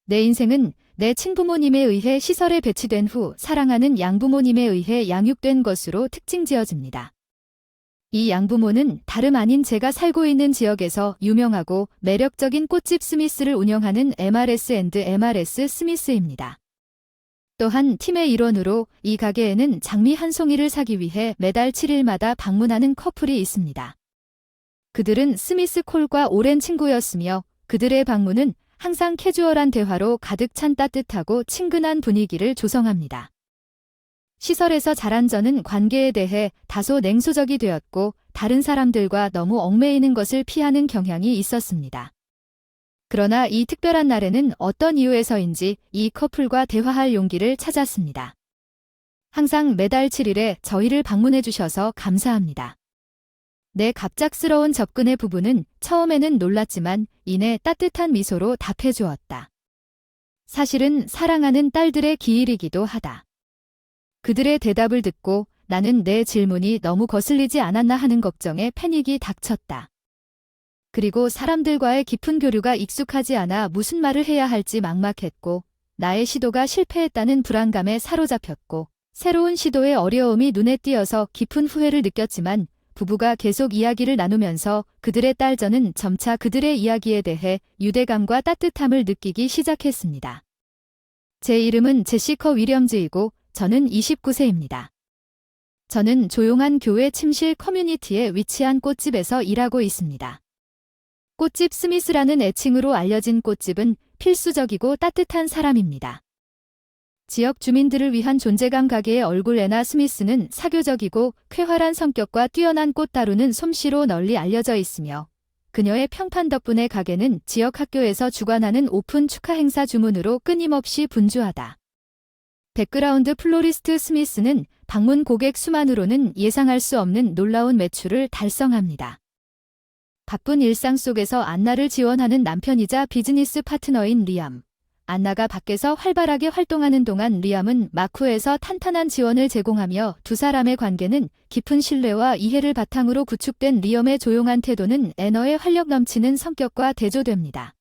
내 인생은 내 친부모님에 의해 시설에 배치된 후 사랑하는 양부모님에 의해 양육된 것으로 특징 지어집니다. 이 양부모는 다름 아닌 제가 살고 있는 지역에서 유명하고 매력적인 꽃집 스미스를 운영하는 MRS&MRS 스미스입니다. 또한 팀의 일원으로 이 가게에는 장미 한 송이를 사기 위해 매달 7일마다 방문하는 커플이 있습니다. 그들은 스미스 콜과 오랜 친구였으며 그들의 방문은 항상 캐주얼한 대화로 가득 찬 따뜻하고 친근한 분위기를 조성합니다. 시설에서 자란 저는 관계에 대해 다소 냉소적이 되었고 다른 사람들과 너무 얽매이는 것을 피하는 경향이 있었습니다. 그러나 이 특별한 날에는 어떤 이유에서인지 이 커플과 대화할 용기를 찾았습니다. 항상 매달 7일에 저희를 방문해 주셔서 감사합니다. 내 갑작스러운 접근의 부부는 처음에는 놀랐지만 이내 따뜻한 미소로 답해 주었다. 사실은 사랑하는 딸들의 기일이기도 하다. 그들의 대답을 듣고 나는 내 질문이 너무 거슬리지 않았나 하는 걱정에 패닉이 닥쳤다. 그리고 사람들과의 깊은 교류가 익숙하지 않아 무슨 말을 해야 할지 막막했고 나의 시도가 실패했다는 불안감에 사로잡혔고 새로운 시도의 어려움이 눈에 띄어서 깊은 후회를 느꼈지만 부부가 계속 이야기를 나누면서 그들의 딸 저는 점차 그들의 이야기에 대해 유대감과 따뜻함을 느끼기 시작했습니다. 제 이름은 제시커 위렴즈이고 저는 29세입니다. 저는 조용한 교회 침실 커뮤니티에 위치한 꽃집에서 일하고 있습니다. 꽃집 스미스라는 애칭으로 알려진 꽃집은 필수적이고 따뜻한 사람입니다. 지역 주민들을 위한 존재감 가게의 얼굴 애나 스미스는 사교적이고 쾌활한 성격과 뛰어난 꽃 다루는 솜씨로 널리 알려져 있으며 그녀의 평판 덕분에 가게는 지역 학교에서 주관하는 오픈 축하 행사 주문으로 끊임없이 분주하다. 백그라운드 플로리스트 스미스는 방문 고객 수만으로는 예상할 수 없는 놀라운 매출을 달성합니다. 바쁜 일상 속에서 안나를 지원하는 남편이자 비즈니스 파트너인 리암. 안나가 밖에서 활발하게 활동하는 동안 리암은 마쿠에서 탄탄한 지원을 제공하며 두 사람의 관계는 깊은 신뢰와 이해를 바탕으로 구축된 리엄의 조용한 태도는 애너의 활력 넘치는 성격과 대조됩니다.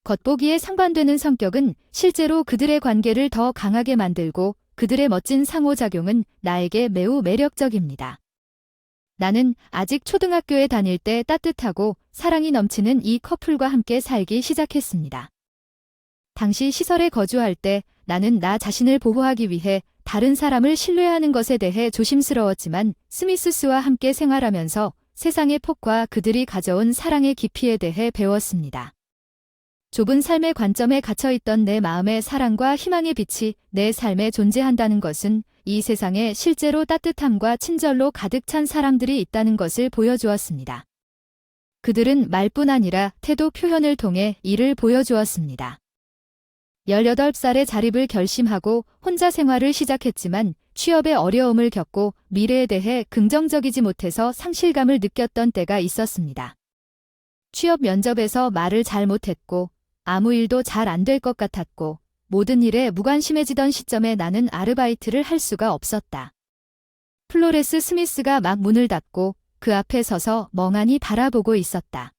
겉보기에 상반되는 성격은 실제로 그들의 관계를 더 강하게 만들고 그들의 멋진 상호작용은 나에게 매우 매력적입니다. 나는 아직 초등학교에 다닐 때 따뜻하고 사랑이 넘치는 이 커플과 함께 살기 시작했습니다. 당시 시설에 거주할 때 나는 나 자신을 보호하기 위해 다른 사람을 신뢰하는 것에 대해 조심스러웠지만 스미스와 함께 생활하면서 세상의 폭과 그들이 가져온 사랑의 깊이에 대해 배웠습니다. 좁은 삶의 관점에 갇혀있던 내 마음의 사랑과 희망의 빛이 내 삶에 존재한다는 것은 이 세상에 실제로 따뜻함과 친절로 가득 찬 사람들이 있다는 것을 보여주었습니다. 그들은 말뿐 아니라 태도 표현을 통해 이를 보여주었습니다. 18살에 자립을 결심하고 혼자 생활을 시작했지만 취업에 어려움을 겪고 미래에 대해 긍정적이지 못해서 상실감을 느꼈던 때가 있었습니다. 취업 면접에서 말을 잘 못했고 아무 일도 잘 안 될 것 같았고 모든 일에 무관심해지던 시점에 나는 아르바이트를 할 수가 없었다. 플로레스 스미스가 막 문을 닫고 그 앞에 서서 멍하니 바라보고 있었다.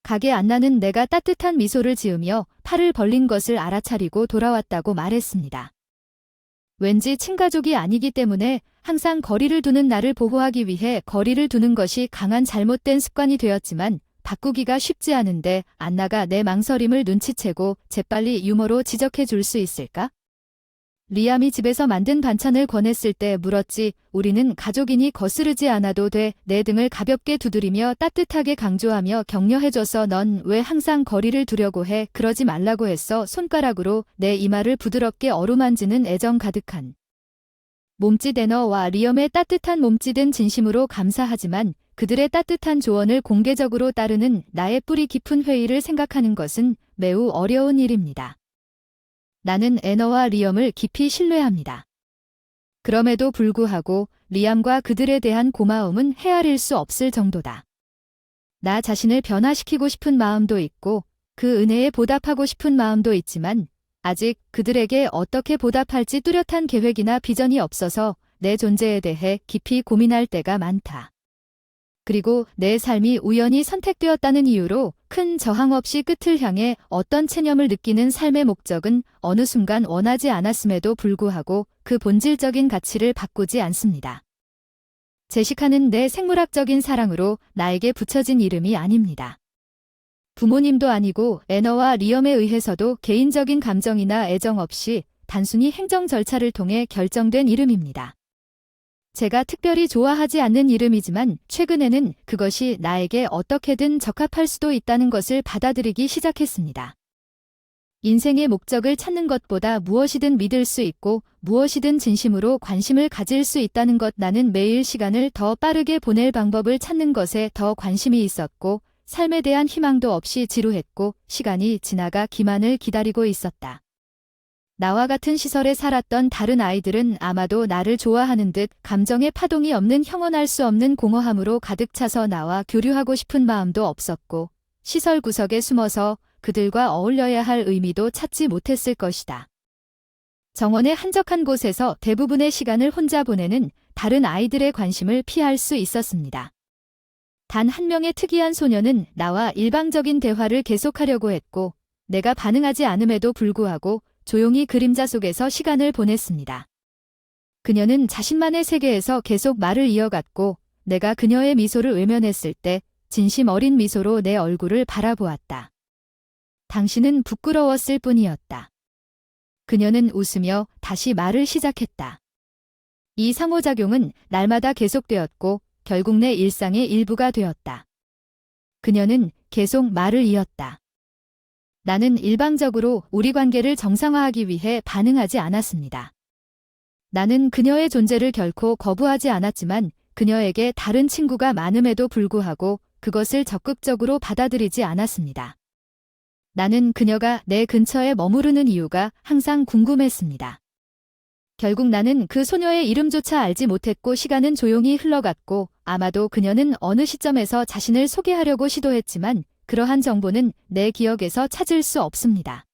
가게 안나는 내가 따뜻한 미소를 지으며 팔을 벌린 것을 알아차리고 돌아왔다고 말했습니다. 왠지 친가족이 아니기 때문에 항상 거리를 두는 나를 보호하기 위해 거리를 두는 것이 강한 잘못된 습관이 되었지만 바꾸기가 쉽지 않은데 안나가 내 망설임을 눈치채고 재빨리 유머로 지적해 줄 수 있을까? 리암이 집에서 만든 반찬을 권했을 때 물었지. 우리는 가족이니 거스르지 않아도 돼. 내 등을 가볍게 두드리며 따뜻하게 강조하며 격려해줘서 넌 왜 항상 거리를 두려고 해. 그러지 말라고 했어. 손가락으로 내 이마를 부드럽게 어루만지는 애정 가득한 몸짓 애너와 리엄의 따뜻한 몸짓은 진심으로 감사하지만 그들의 따뜻한 조언을 공개적으로 따르는 나의 뿌리 깊은 회의를 생각하는 것은 매우 어려운 일입니다. 나는 애너와 리엄을 깊이 신뢰합니다. 그럼에도 불구하고 리암과 그들에 대한 고마움은 헤아릴 수 없을 정도다. 나 자신을 변화시키고 싶은 마음도 있고 그 은혜에 보답하고 싶은 마음도 있지만 아직 그들에게 어떻게 보답할지 뚜렷한 계획이나 비전이 없어서 내 존재에 대해 깊이 고민할 때가 많다. 그리고 내 삶이 우연히 선택되었다는 이유로 큰 저항 없이 끝을 향해 어떤 체념을 느끼는 삶의 목적은 어느 순간 원하지 않았음에도 불구하고 그 본질적인 가치를 바꾸지 않습니다. 제시카는 내 생물학적인 사랑으로 나에게 붙여진 이름이 아닙니다. 부모님도 아니고 애너와 리엄에 의해서도 개인적인 감정이나 애정 없이 단순히 행정 절차를 통해 결정된 이름입니다. 제가 특별히 좋아하지 않는 이름이지만 최근에는 그것이 나에게 어떻게든 적합할 수도 있다는 것을 받아들이기 시작했습니다. 인생의 목적을 찾는 것보다 무엇이든 믿을 수 있고 무엇이든 진심으로 관심을 가질 수 있다는 것. 나는 매일 시간을 더 빠르게 보낼 방법을 찾는 것에 더 관심이 있었고 삶에 대한 희망도 없이 지루했고 시간이 지나가 기만을 기다리고 있었다. 나와 같은 시설에 살았던 다른 아이들은 아마도 나를 좋아하는 듯 감정의 파동이 없는 형언할 수 없는 공허함으로 가득 차서 나와 교류하고 싶은 마음도 없었고 시설 구석에 숨어서 그들과 어울려야 할 의미도 찾지 못했을 것이다. 정원의 한적한 곳에서 대부분의 시간을 혼자 보내는 다른 아이들의 관심을 피할 수 있었습니다. 단 한 명의 특이한 소녀는 나와 일방적인 대화를 계속하려고 했고 내가 반응하지 않음에도 불구하고 조용히 그림자 속에서 시간을 보냈습니다. 그녀는 자신만의 세계에서 계속 말을 이어갔고 내가 그녀의 미소를 외면했을 때 진심 어린 미소로 내 얼굴을 바라보았다. 당신은 부끄러웠을 뿐이었다. 그녀는 웃으며 다시 말을 시작했다. 이 상호작용은 날마다 계속되었고 결국 내 일상의 일부가 되었다. 그녀는 계속 말을 이었다. 나는 일방적으로 우리 관계를 정상화하기 위해 반응하지 않았습니다. 나는 그녀의 존재를 결코 거부하지 않았지만 그녀에게 다른 친구가 많음에도 불구하고 그것을 적극적으로 받아들이지 않았습니다. 나는 그녀가 내 근처에 머무르는 이유가 항상 궁금했습니다. 결국 나는 그 소녀의 이름조차 알지 못했고 시간은 조용히 흘러갔고 아마도 그녀는 어느 시점에서 자신을 소개하려고 시도했지만 그러한 정보는 내 기억에서 찾을 수 없습니다.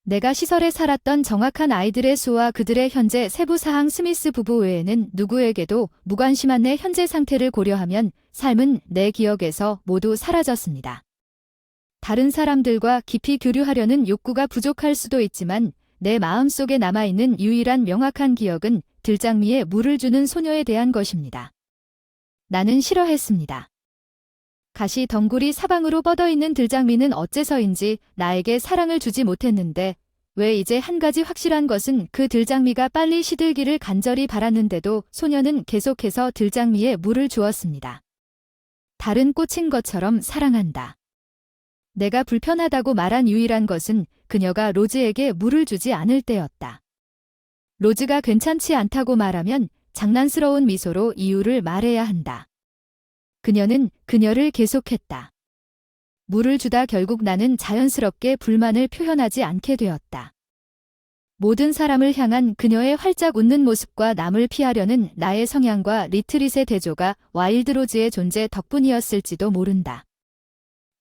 내가 시설에 살았던 정확한 아이들의 수와 그들의 현재 세부사항 스미스 부부 외에는 누구에게도 무관심한 내 현재 상태를 고려하면 삶은 내 기억에서 모두 사라졌습니다. 다른 사람들과 깊이 교류하려는 욕구가 부족할 수도 있지만 내 마음속에 남아있는 유일한 명확한 기억은 들장미에 물을 주는 소녀에 대한 것입니다. 나는 싫어했습니다. 가시 덩굴이 사방으로 뻗어있는 들장미는 어째서인지 나에게 사랑을 주지 못했는데 왜 이제 한 가지 확실한 것은 그 들장미가 빨리 시들기를 간절히 바랐는데도 소녀는 계속해서 들장미에 물을 주었습니다. 다른 꽃인 것처럼 사랑한다. 내가 불편하다고 말한 유일한 것은 그녀가 로즈에게 물을 주지 않을 때였다. 로즈가 괜찮지 않다고 말하면 장난스러운 미소로 이유를 말해야 한다. 그녀는 그녀를 계속했다. 물을 주다 결국 나는 자연스럽게 불만을 표현하지 않게 되었다. 모든 사람을 향한 그녀의 활짝 웃는 모습과 남을 피하려는 나의 성향과 리트릿의 대조가 와일드로즈의 존재 덕분이었을지도 모른다.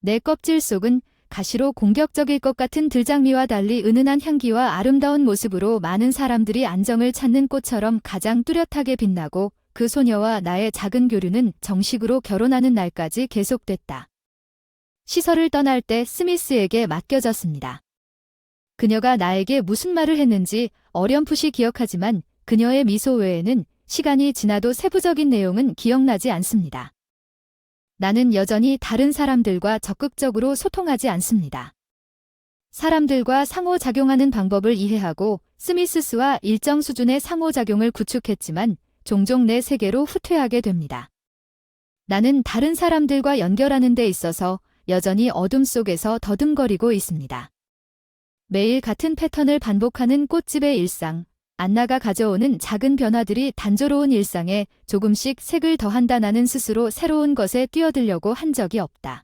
내 껍질 속은 가시로 공격적일 것 같은 들장미와 달리 은은한 향기와 아름다운 모습으로 많은 사람들이 안정을 찾는 꽃처럼 가장 뚜렷하게 빛나고 그 소녀와 나의 작은 교류는 정식으로 결혼하는 날까지 계속됐다. 시설을 떠날 때 스미스에게 맡겨졌습니다. 그녀가 나에게 무슨 말을 했는지 어렴풋이 기억하지만 그녀의 미소 외에는 시간이 지나도 세부적인 내용은 기억나지 않습니다. 나는 여전히 다른 사람들과 적극적으로 소통하지 않습니다. 사람들과 상호작용하는 방법을 이해하고 스미스와 일정 수준의 상호작용을 구축했지만 종종 내 세계로 후퇴하게 됩니다. 나는 다른 사람들과 연결하는 데 있어서 여전히 어둠 속에서 더듬거리고 있습니다. 매일 같은 패턴을 반복하는 꽃집의 일상, 안나가 가져오는 작은 변화들이 단조로운 일상에 조금씩 색을 더한다. 나는 스스로 새로운 것에 뛰어들려고 한 적이 없다.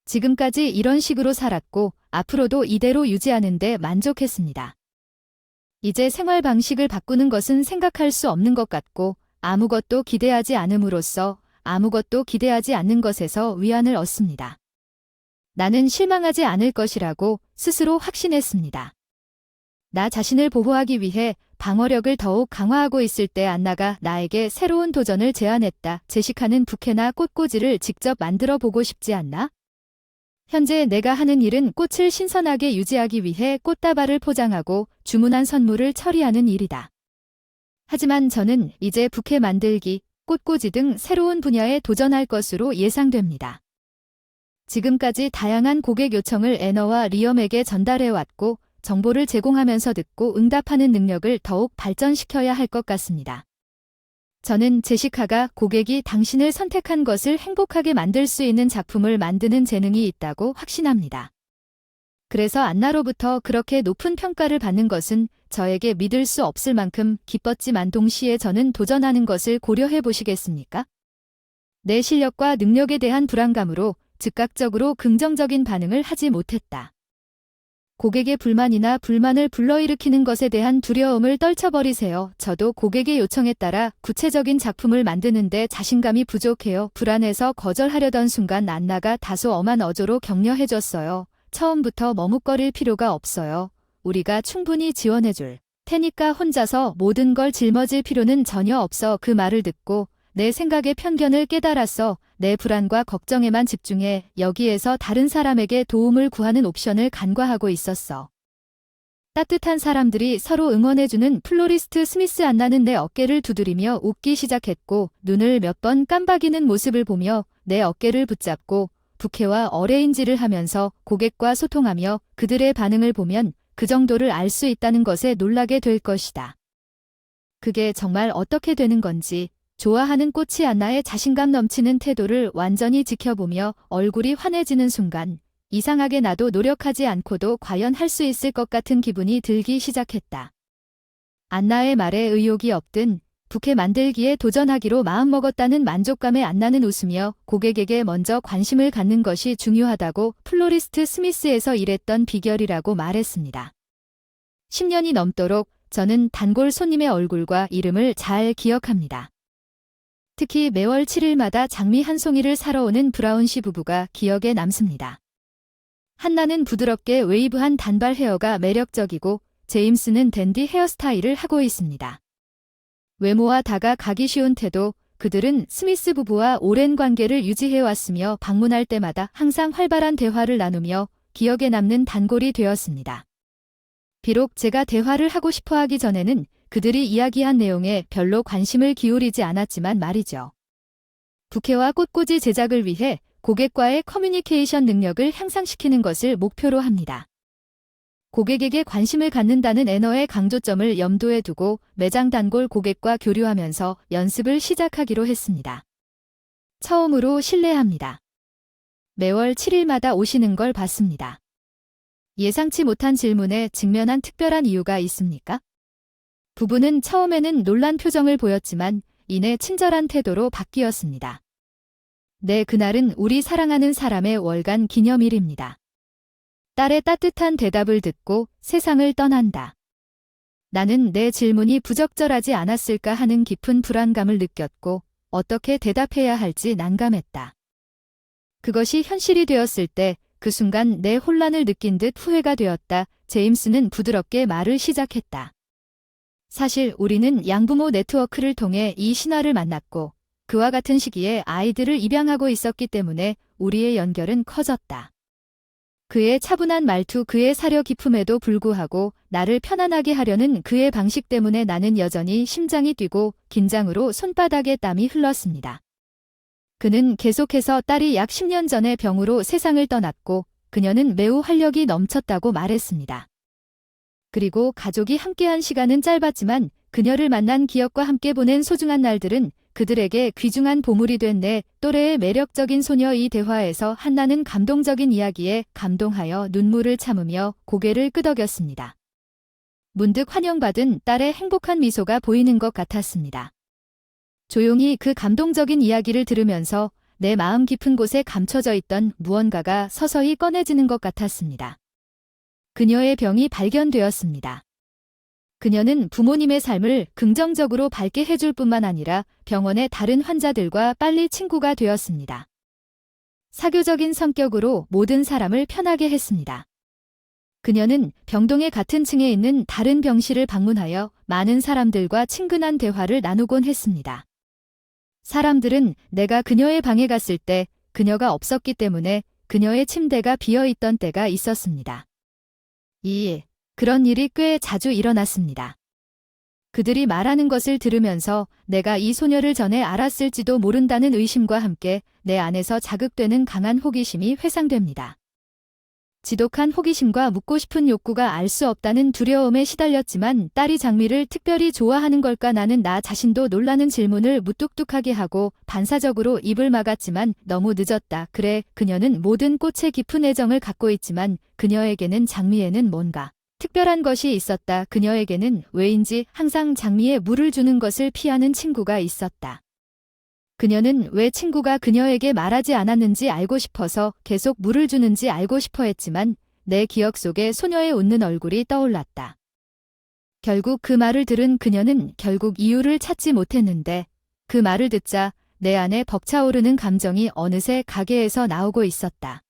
지금까지 이런 식으로 살았고 앞으로도 이대로 유지하는 데 만족했습니다. 이제 생활 방식을 바꾸는 것은 생각할 수 없는 것 같고 아무것도 기대하지 않음으로써 아무것도 기대하지 않는 것에서 위안을 얻습니다. 나는 실망하지 않을 것이라고 스스로 확신했습니다. 나 자신을 보호하기 위해 방어력을 더욱 강화하고 있을 때 안나가 나에게 새로운 도전을 제안했다. 제시카는 부케나 꽃꽂이를 직접 만들어 보고 싶지 않나? 현재 내가 하는 일은 꽃을 신선하게 유지하기 위해 꽃다발을 포장하고 주문한 선물을 처리하는 일이다. 하지만 저는 이제 부케 만들기, 꽃꽂이 등 새로운 분야에 도전할 것으로 예상됩니다. 지금까지 다양한 고객 요청을 애너와 리엄에게 전달해왔고 정보를 제공하면서 듣고 응답하는 능력을 더욱 발전시켜야 할 것 같습니다. 저는 제시카가 고객이 당신을 선택한 것을 행복하게 만들 수 있는 작품을 만드는 재능이 있다고 확신합니다. 그래서 안나로부터 그렇게 높은 평가를 받는 것은 저에게 믿을 수 없을 만큼 기뻤지만 동시에 저는 도전하는 것을 고려해 보시겠습니까? 내 실력과 능력에 대한 불안감으로 즉각적으로 긍정적인 반응을 하지 못했다. 고객의 불만이나 불만을 불러일으키는 것에 대한 두려움을 떨쳐버리세요. 저도 고객의 요청에 따라 구체적인 작품을 만드는데 자신감이 부족해요. 불안해서 거절하려던 순간 안나가 다소 엄한 어조로 격려해줬어요. 처음부터 머뭇거릴 필요가 없어요. 우리가 충분히 지원해줄 테니까 혼자서 모든 걸 짊어질 필요는 전혀 없어. 그 말을 듣고 내 생각의 편견을 깨달았어. 내 불안과 걱정에만 집중해 여기에서 다른 사람에게 도움을 구하는 옵션을 간과하고 있었어. 따뜻한 사람들이 서로 응원해주는 플로리스트 스미스 안나는 내 어깨를 두드리며 웃기 시작했고 눈을 몇 번 깜박이는 모습을 보며 내 어깨를 붙잡고 부케와 어레인지를 하면서 고객과 소통하며 그들의 반응을 보면 그 정도를 알 수 있다는 것에 놀라게 될 것이다. 그게 정말 어떻게 되는 건지 좋아하는 꽃이 안나의 자신감 넘치는 태도를 완전히 지켜보며 얼굴이 환해지는 순간 이상하게 나도 노력하지 않고도 과연 할 수 있을 것 같은 기분이 들기 시작했다. 안나의 말에 의욕이 없든 부케 만들기에 도전하기로 마음먹었다는 만족감에 안나는 웃으며 고객에게 먼저 관심을 갖는 것이 중요하다고 플로리스트 스미스에서 일했던 비결이라고 말했습니다. 10년이 넘도록 저는 단골 손님의 얼굴과 이름을 잘 기억합니다. 특히 매월 7일마다 장미 한 송이를 사러 오는 브라운 씨 부부가 기억에 남습니다. 한나는 부드럽게 웨이브한 단발 헤어가 매력적이고 제임스는 댄디 헤어스타일을 하고 있습니다. 외모와 다가가기 쉬운 태도, 그들은 스미스 부부와 오랜 관계를 유지해왔으며 방문할 때마다 항상 활발한 대화를 나누며 기억에 남는 단골이 되었습니다. 비록 제가 대화를 하고 싶어 하기 전에는 그들이 이야기한 내용에 별로 관심을 기울이지 않았지만 말이죠. 부케와 꽃꽂이 제작을 위해 고객과의 커뮤니케이션 능력을 향상시키는 것을 목표로 합니다. 고객에게 관심을 갖는다는 애너의 강조점을 염두에 두고 매장 단골 고객과 교류하면서 연습을 시작하기로 했습니다. 처음으로 실례합니다. 매월 7일마다 오시는 걸 봤습니다. 예상치 못한 질문에 직면한 특별한 이유가 있습니까? 부부는 처음에는 놀란 표정을 보였지만 이내 친절한 태도로 바뀌었습니다. 네, 그날은 우리 사랑하는 사람의 월간 기념일입니다. 딸의 따뜻한 대답을 듣고 세상을 떠난다. 나는 내 질문이 부적절하지 않았을까 하는 깊은 불안감을 느꼈고 어떻게 대답해야 할지 난감했다. 그것이 현실이 되었을 때 그 순간 내 혼란을 느낀 듯 후회가 되었다. 제임스는 부드럽게 말을 시작했다. 사실 우리는 양부모 네트워크를 통해 이 신화를 만났고 그와 같은 시기에 아이들을 입양하고 있었기 때문에 우리의 연결은 커졌다. 그의 차분한 말투, 그의 사려 깊음에도 불구하고 나를 편안하게 하려는 그의 방식 때문에 나는 여전히 심장이 뛰고 긴장으로 손바닥에 땀이 흘렀습니다. 그는 계속해서 딸이 약 10년 전에 병으로 세상을 떠났고 그녀는 매우 활력이 넘쳤다고 말했습니다. 그리고 가족이 함께한 시간은 짧았지만 그녀를 만난 기억과 함께 보낸 소중한 날들은 그들에게 귀중한 보물이 된 내 또래의 매력적인 소녀. 이 대화에서 한나는 감동적인 이야기에 감동하여 눈물을 참으며 고개를 끄덕였습니다. 문득 환영받은 딸의 행복한 미소가 보이는 것 같았습니다. 조용히 그 감동적인 이야기를 들으면서 내 마음 깊은 곳에 감춰져 있던 무언가가 서서히 꺼내지는 것 같았습니다. 그녀의 병이 발견되었습니다. 그녀는 부모님의 삶을 긍정적으로 밝게 해줄 뿐만 아니라 병원의 다른 환자들과 빨리 친구가 되었습니다. 사교적인 성격으로 모든 사람을 편하게 했습니다. 그녀는 병동의 같은 층에 있는 다른 병실을 방문하여 많은 사람들과 친근한 대화를 나누곤 했습니다. 사람들은 내가 그녀의 방에 갔을 때 그녀가 없었기 때문에 그녀의 침대가 비어 있던 때가 있었습니다. 그런 일이 꽤 자주 일어났습니다. 그들이 말하는 것을 들으면서 내가 이 소녀를 전에 알았을지도 모른다는 의심과 함께 내 안에서 자극되는 강한 호기심이 회상됩니다. 지독한 호기심과 묻고 싶은 욕구가 알 수 없다는 두려움에 시달렸지만 딸이 장미를 특별히 좋아하는 걸까? 나는 나 자신도 놀라는 질문을 무뚝뚝하게 하고 반사적으로 입을 막았지만 너무 늦었다. 그래, 그녀는 모든 꽃에 깊은 애정을 갖고 있지만 그녀에게는 장미에는 뭔가 특별한 것이 있었다. 그녀에게는 왜인지 항상 장미에 물을 주는 것을 피하는 친구가 있었다. 그녀는 왜 친구가 그녀에게 말하지 않았는지 알고 싶어서 계속 물을 주는지 알고 싶어 했지만 내 기억 속에 소녀의 웃는 얼굴이 떠올랐다. 결국 그 말을 들은 그녀는 결국 이유를 찾지 못했는데 그 말을 듣자 내 안에 벅차오르는 감정이 어느새 가게에서 나오고 있었다.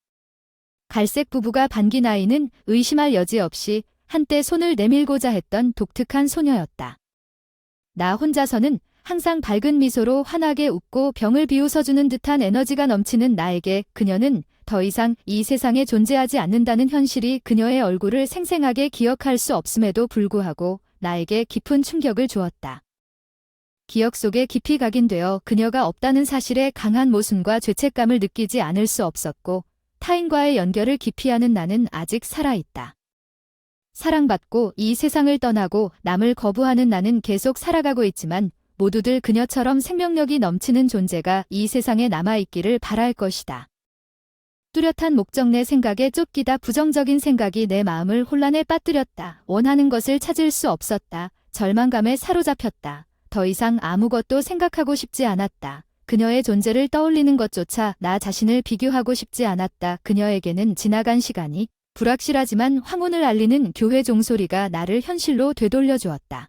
갈색 부부가 반긴 아이는 의심할 여지 없이 한때 손을 내밀고자 했던 독특한 소녀였다. 나 혼자서는 항상 밝은 미소로 환하게 웃고 병을 비웃어주는 듯한 에너지가 넘치는 나에게 그녀는 더 이상 이 세상에 존재하지 않는다는 현실이 그녀의 얼굴을 생생하게 기억할 수 없음에도 불구하고 나에게 깊은 충격을 주었다. 기억 속에 깊이 각인되어 그녀가 없다는 사실에 강한 모순과 죄책감을 느끼지 않을 수 없었고 타인과의 연결을 기피하는 나는 아직 살아있다. 사랑받고 이 세상을 떠나고 남을 거부하는 나는 계속 살아가고 있지만 모두들 그녀처럼 생명력이 넘치는 존재가 이 세상에 남아있기를 바랄 것이다. 뚜렷한 목적 내 생각에 쫓기다 부정적인 생각이 내 마음을 혼란에 빠뜨렸다. 원하는 것을 찾을 수 없었다. 절망감에 사로잡혔다. 더 이상 아무것도 생각하고 싶지 않았다. 그녀의 존재를 떠올리는 것조차 나 자신을 비교하고 싶지 않았다. 그녀에게는 지나간 시간이 불확실하지만 황혼을 알리는 교회 종소리가 나를 현실로 되돌려 주었다.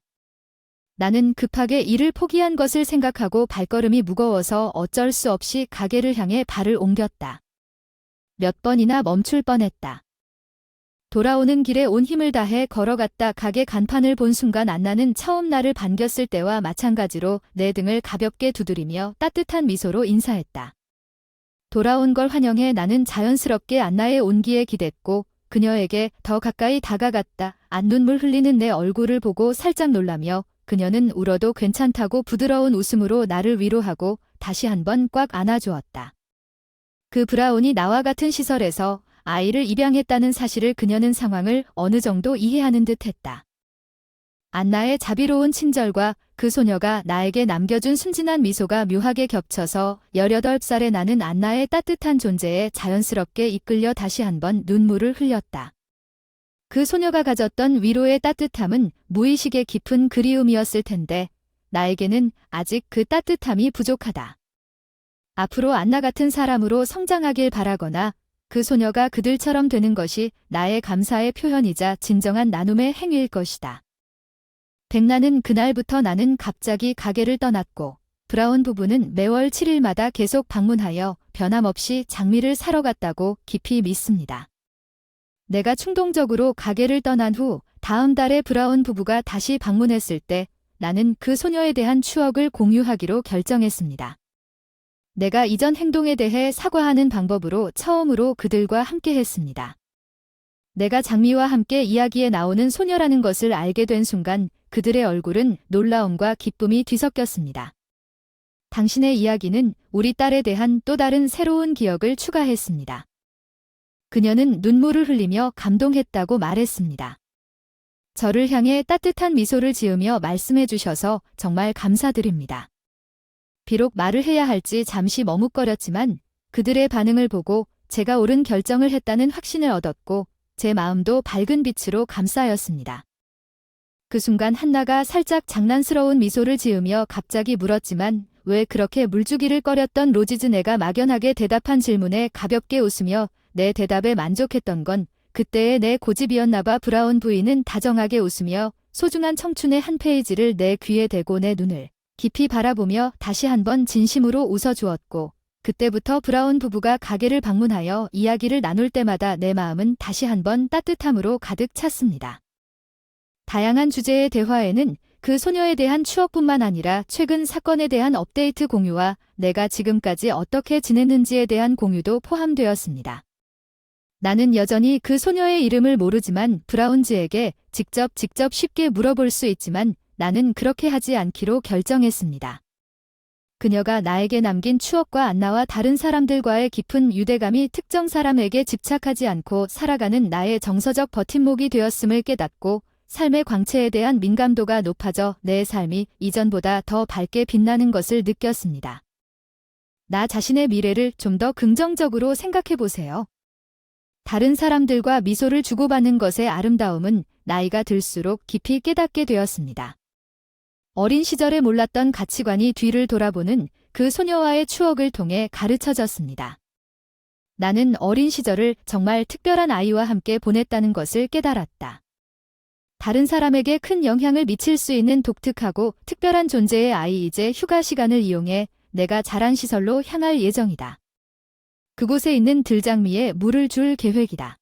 나는 급하게 일을 포기한 것을 생각하고 발걸음이 무거워서 어쩔 수 없이 가게를 향해 발을 옮겼다. 몇 번이나 멈출 뻔했다. 돌아오는 길에 온 힘을 다해 걸어갔다. 가게 간판을 본 순간 안나는 처음 나를 반겼을 때와 마찬가지로 내 등을 가볍게 두드리며 따뜻한 미소로 인사했다. 돌아온 걸 환영해 나는 자연스럽게 안나의 온기에 기댔고 그녀에게 더 가까이 다가갔다. 안눈물 흘리는 내 얼굴을 보고 살짝 놀라며 그녀는 울어도 괜찮다고 부드러운 웃음으로 나를 위로하고 다시 한번 꽉 안아주었다. 그 브라운이 나와 같은 시설에서 아이를 입양했다는 사실을 그녀는 상황을 어느 정도 이해하는 듯 했다. 안나의 자비로운 친절과 그 소녀가 나에게 남겨준 순진한 미소가 묘하게 겹쳐서 18살의 나는 안나의 따뜻한 존재에 자연스럽게 이끌려 다시 한번 눈물을 흘렸다. 그 소녀가 가졌던 위로의 따뜻함은 무의식의 깊은 그리움이었을 텐데 나에게는 아직 그 따뜻함이 부족하다. 앞으로 안나 같은 사람으로 성장하길 바라거나 그 소녀가 그들처럼 되는 것이 나의 감사의 표현이자 진정한 나눔의 행위일 것이다. 백나는 그날부터 나는 갑자기 가게를 떠났고 브라운 부부는 매월 7일마다 계속 방문하여 변함없이 장미를 사러 갔다고 깊이 믿습니다. 내가 충동적으로 가게를 떠난 후 다음 달에 브라운 부부가 다시 방문했을 때 나는 그 소녀에 대한 추억을 공유하기로 결정했습니다. 내가 이전 행동에 대해 사과하는 방법으로 처음으로 그들과 함께 했습니다. 내가 장미와 함께 이야기에 나오는 소녀라는 것을 알게 된 순간 그들의 얼굴은 놀라움과 기쁨이 뒤섞였습니다. 당신의 이야기는 우리 딸에 대한 또 다른 새로운 기억을 추가했습니다. 그녀는 눈물을 흘리며 감동했다고 말했습니다. 저를 향해 따뜻한 미소를 지으며 말씀해 주셔서 정말 감사드립니다. 비록 말을 해야 할지 잠시 머뭇거렸지만 그들의 반응을 보고 제가 옳은 결정을 했다는 확신을 얻었고 제 마음도 밝은 빛으로 감싸였습니다. 그 순간 한나가 살짝 장난스러운 미소를 지으며 갑자기 물었지만 왜 그렇게 물주기를 꺼렸던 로지즈 내가 막연하게 대답한 질문에 가볍게 웃으며 내 대답에 만족했던 건 그때의 내 고집이었나 봐. 브라운 부인은 다정하게 웃으며 소중한 청춘의 한 페이지를 내 귀에 대고 내 눈을 깊이 바라보며 다시 한번 진심으로 웃어주었고 그때부터 브라운 부부가 가게를 방문하여 이야기를 나눌 때마다 내 마음은 다시 한번 따뜻함으로 가득 찼습니다. 다양한 주제의 대화에는 그 소녀에 대한 추억뿐만 아니라 최근 사건에 대한 업데이트 공유와 내가 지금까지 어떻게 지냈는지에 대한 공유도 포함되었습니다. 나는 여전히 그 소녀의 이름을 모르지만 브라운즈에게 직접 쉽게 물어볼 수 있지만 나는 그렇게 하지 않기로 결정했습니다. 그녀가 나에게 남긴 추억과 안나와 다른 사람들과의 깊은 유대감이 특정 사람에게 집착하지 않고 살아가는 나의 정서적 버팀목이 되었음을 깨닫고 삶의 광채에 대한 민감도가 높아져 내 삶이 이전보다 더 밝게 빛나는 것을 느꼈습니다. 나 자신의 미래를 좀 더 긍정적으로 생각해 보세요. 다른 사람들과 미소를 주고받는 것의 아름다움은 나이가 들수록 깊이 깨닫게 되었습니다. 어린 시절에 몰랐던 가치관이 뒤를 돌아보는 그 소녀와의 추억을 통해 가르쳐졌습니다. 나는 어린 시절을 정말 특별한 아이와 함께 보냈다는 것을 깨달았다. 다른 사람에게 큰 영향을 미칠 수 있는 독특하고 특별한 존재의 아이. 이제 휴가 시간을 이용해 내가 자란 시설로 향할 예정이다. 그곳에 있는 들장미에 물을 줄 계획이다.